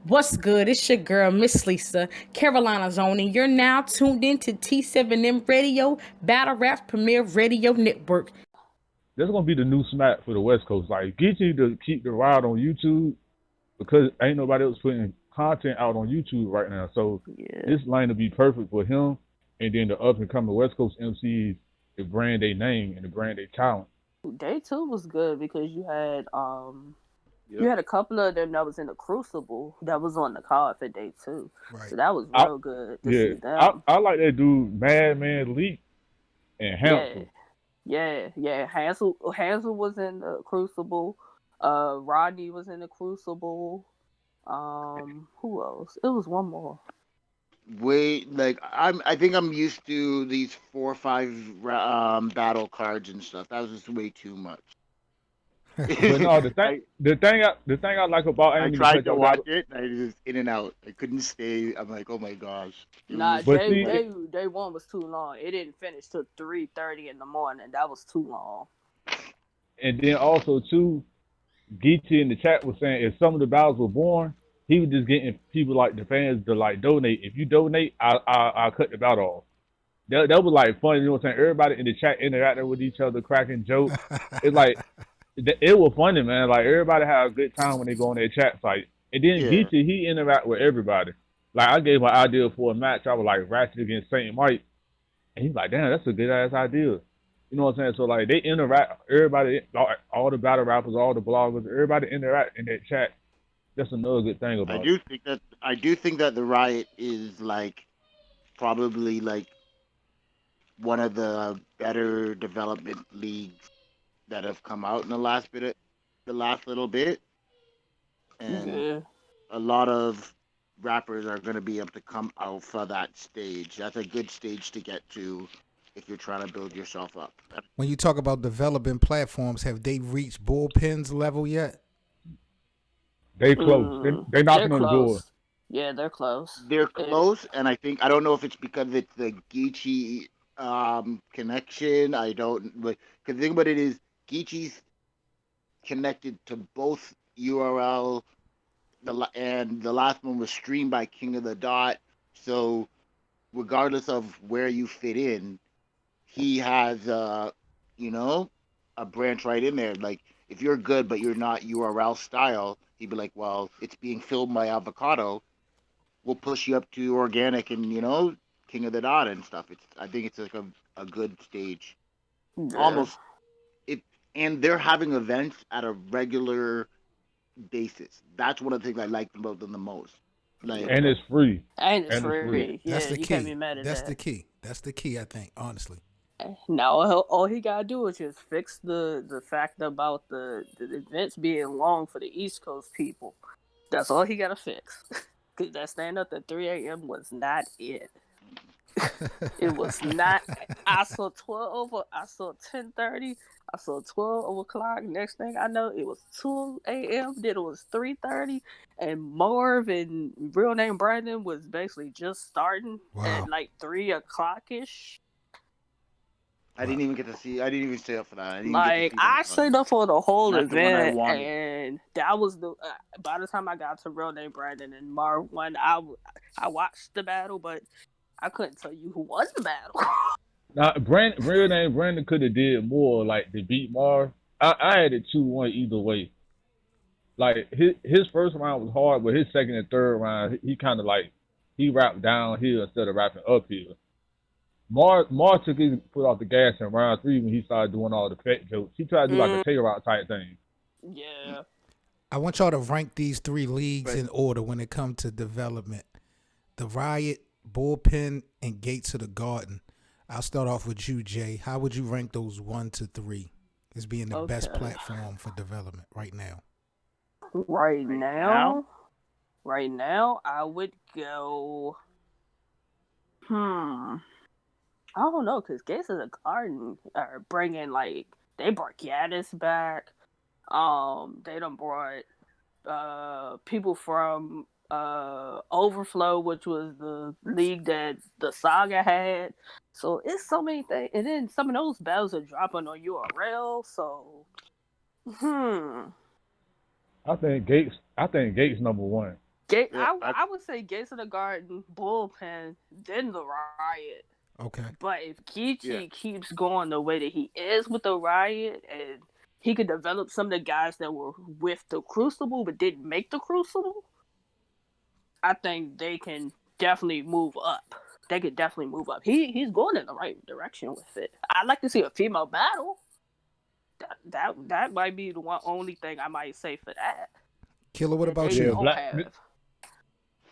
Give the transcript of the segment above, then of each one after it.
What's good? It's your girl, Miss Lisa, Carolina's own, and you're now tuned in to T7M Radio, Battle Raps Premier Radio Network. That's gonna be the new smack for the West Coast. Like, get you to keep the ride on YouTube because ain't nobody else putting content out on YouTube right now. So Yeah. this line will be perfect for him, and then the up and coming West Coast MCs to brand their name and to brand their talent. Day two was good because you Yep. had a couple of them that was in the Crucible that was on the card for day two. Right. So that was I real good to yeah, see them. I like that dude, Madman Leak and Yeah. Hansel. Yeah. Hansel was in the Crucible. Rodney was in the Crucible. Who else? It was one more. Wait, like I think I'm used to these 4 or 5 battle cards and stuff. That was just way too much. But no, I the thing I like about I Anime tried because to y'all watch got, it. I just in and out. I couldn't stay. I'm like, oh my gosh. It was Nah, just but too day see, much. day day one was too long. It didn't finish till 3:30 in the morning. That was too long. and then also too, Geechee in the chat was saying if some of the battles were born, he was just getting people like the fans to like donate. If you donate, I'll cut the battle off. That was like funny, you know what I'm saying? Everybody in the chat interacting with each other, cracking jokes. It's like it was funny, man. Like everybody had a good time when they go on their chat site. And then Yeah. Geechee, he interact with everybody. Like I gave my idea for a match. I was like Ratchet against Saint Mike, and he's like, damn, that's a good ass idea. You know what I'm saying? So like they interact, everybody, all the battle rappers, all the bloggers, everybody interact in that chat. That's another good thing I about it. do think that the Riot is like probably like one of the better development leagues that have come out in the last little bit, and Yeah. a lot of rappers are going to be able to come out for that stage. That's a good stage to get to if you're trying to build yourself up. When you talk about developing platforms, have they reached Bullpen's level yet? They close. They They're knocking on the door. close. Yeah, they're close. They're It, close, and I don't know if it's because it's the Geechee connection. I don't, but because the thing about it is Geechee's connected to both URL. And the last one was streamed by King of the Dot. So regardless of where you fit in, he has you know a branch right in there. Like if you're good but you're not URL style, he'd be like, well, it's being filled by avocado. We'll push you up to organic and King of the Dot and stuff. I think it's like a good stage. yeah. Almost it, and they're having events at a regular basis. That's one of the things I like about them the most. Like And Yeah. it's free. And it's And it's free. free. That's Yeah, the you can't be key. mad at That's the that. key. That's the key, I think, honestly. Now all he gotta do is just fix the fact about the events being long for the East Coast people. That's all he gotta fix. Cause that stand up at 3 a.m. was not it. It was not. I saw 12. I saw 10:30. I saw 12 o'clock. Next thing I know, it was 2 a.m. Then it was 3:30, and Marv and real name Brandon was basically just starting at Wow. like 3 o'clock ish. I Wow. didn't even get to see. I didn't even stay up for that. I didn't even get to Like see that I one. stayed up for the whole Not the one I event, wanted. and that was the. By the time I got to real name Brandon and Marv, when I watched the battle, but I couldn't tell you who won the battle. Now, real name Brandon could have did more, like to beat Marv. I had it 2-1 either way. Like his first round was hard, but his second and third round, he kind of like he rapped downhill instead of rapping uphill. Mar took his foot off the gas in round three when he started doing all the fat jokes. He tried to do like a Mm, tail out type thing. yeah. I want y'all to rank these three leagues But in order when it comes to development. The Riot, Bullpen, and Gates of the Garden. I'll start off with you, Jay. How would you rank those 1 to 3 as being the best Okay. platform for development right now? Right right now, now, right now, I would go. Hmm. I don't know, cause Gates of the Garden are bringing like they brought Gaddis back. They done brought people from Overflow, which was the league that the Saga had. So it's so many things, and then some of those battles are dropping on URL. So hmm. I think Gates number one. I would say Gates of the Garden, Bullpen, then the Riot. Okay. But if Geechee keeps going the way that he is with the Riot, and he could develop some of the guys that were with the Crucible but didn't make the Crucible, I think they can definitely move up. They could definitely move up. He's going in the right direction with it. I'd like to see a female battle. That might be the only thing I might say for that. Killer, what about They you? don't have.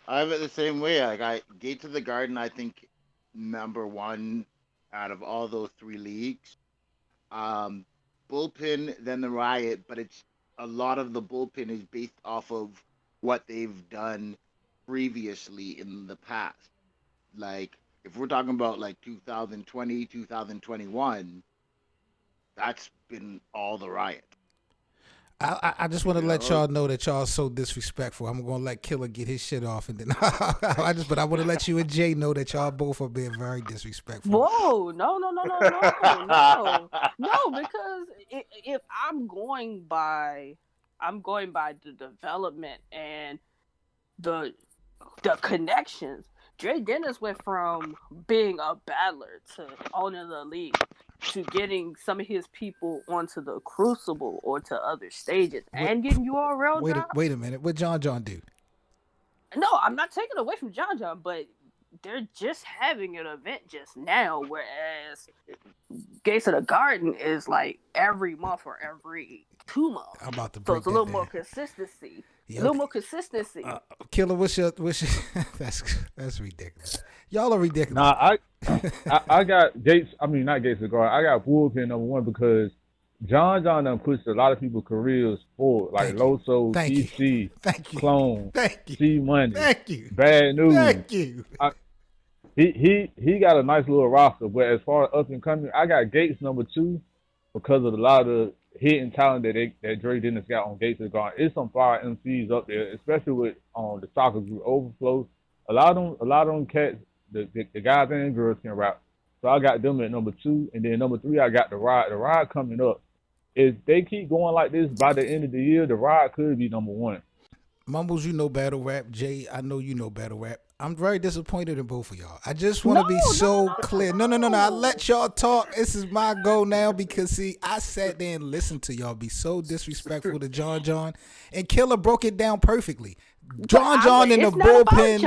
I have it the same way. Like Gates of the Garden, I think number one out of all those three leagues. Bullpen, then the Riot, but it's a lot of the Bullpen is based off of what they've done previously in the past. Like if we're talking about like 2020, 2021, that's been all the Riot. I just want to let y'all know that y'all so disrespectful. I'm gonna let Killer get his shit off, and then but I want to let you and Jay know that y'all both are being very disrespectful. Whoa, no, because if I'm going by the development and the connections. Dre Dennis went from being a battler to owning the league to getting some of his people onto the Crucible or to other stages and getting URL drops. Wait a minute. What John do? No, I'm not taking away from John, but they're just having an event just now, whereas Gates of the Garden is like every month or every 2 months. I'm about to so break it's a little more consistency. Yeah, a little more consistency. Killer, what's your that's ridiculous. Y'all are ridiculous. Nah, I got Gates. I mean, not Gates of the Garden. I got Bullpen number one because John done pushed a lot of people's careers forward, like Loso, TC, Clone, C Money, Bad News. Thank you. He got a nice little roster, but as far as up and coming, I got Gates number two because of a lot of hidden talent that Dre Dennis got on Gates of the Garden. It's some fire MCs up there, especially with the soccer group Overflow. A lot of them cats, the guys and girls can rap. So I got them at number two, and then number three I got the Riot. The Riot coming up. If they keep going like this by the end of the year, the Riot could be number one. Mumbles, you know battle rap. Jay, I know you know battle rap. I'm very disappointed in both of y'all. I just want to be clear. No. I let y'all talk. This is my goal now because, see, I sat there and listened to y'all be so disrespectful to John, and Killer broke it down perfectly. John in the bullpen.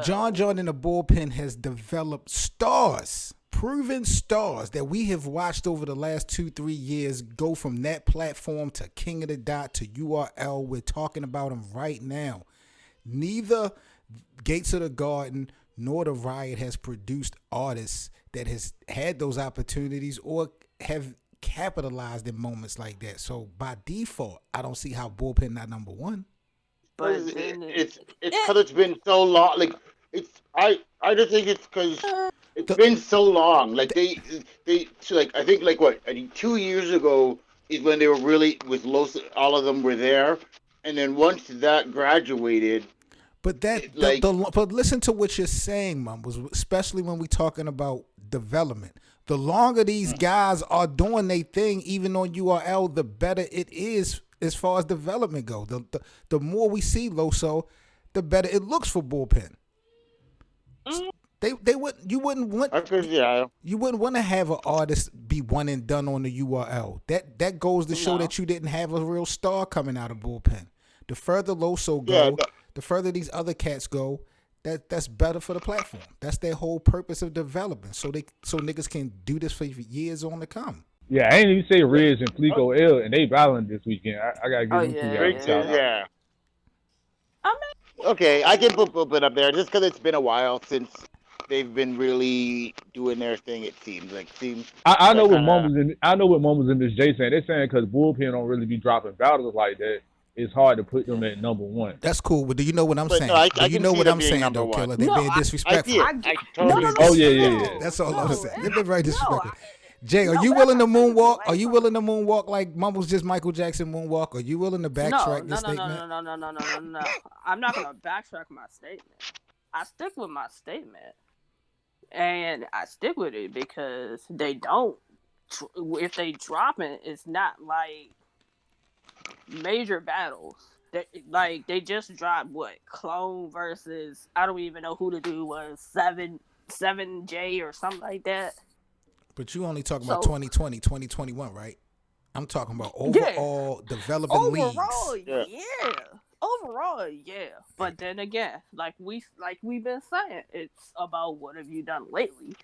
John in the bullpen has developed stars. Proven stars that we have watched over the last 2-3 years go from that platform to King of the Dot to URL. We're talking about them right now. Neither Gates of the Garden nor the Riot has produced artists that has had those opportunities or have capitalized in moments like that. So by default, I don't see how Bullpen not number one. But it's because it's been so long. Like I just think it's because it's been so long. Like they like I think like what 2 years ago is when they were really with Los. All of them were there, and then once that graduated. But but listen to what you're saying, Mumbles, especially when we're talking about development. The longer these guys are doing their thing, even on URL, the better it is as far as development goes. The more we see Loso, the better it looks for Bullpen. You wouldn't want to have an artist be one and done on the URL. That goes to show that you didn't have a real star coming out of Bullpen. The further Loso go, the further these other cats go, that's better for the platform. That's their whole purpose of development. So niggas can do this for years on to come. Yeah, I ain't even say Riz and Fleeko L, and they battling this weekend. I gotta give them two guys a shout out. Okay, I can put Bullpen up there just because it's been a while since they've been really doing their thing. It seems like I know what Mumbles and this Jay saying. They're saying because Bullpen don't really be dropping battles like that. It's hard to put them at number one. That's cool, but do you know what I'm saying? No, do you know what I'm saying, though, Killer? They're being disrespectful. Oh, yeah. That's all I'm saying. They've been very disrespectful. Jay, are you willing to moonwalk? Are you willing to moonwalk like Mumbles just Michael Jackson moonwalk? Are you willing to backtrack this statement? No. I'm not going to backtrack my statement. I stick with my statement. And I stick with it because they don't. If they drop it, it's not like major battles. They just dropped what Clone versus I don't even know who the dude was 7J or something like that. But you only talking about So 2020, 2021, right? I'm talking about yeah, overall developing overall leagues. yeah, overall yeah. But then again, like we've been saying, it's about what have you done lately.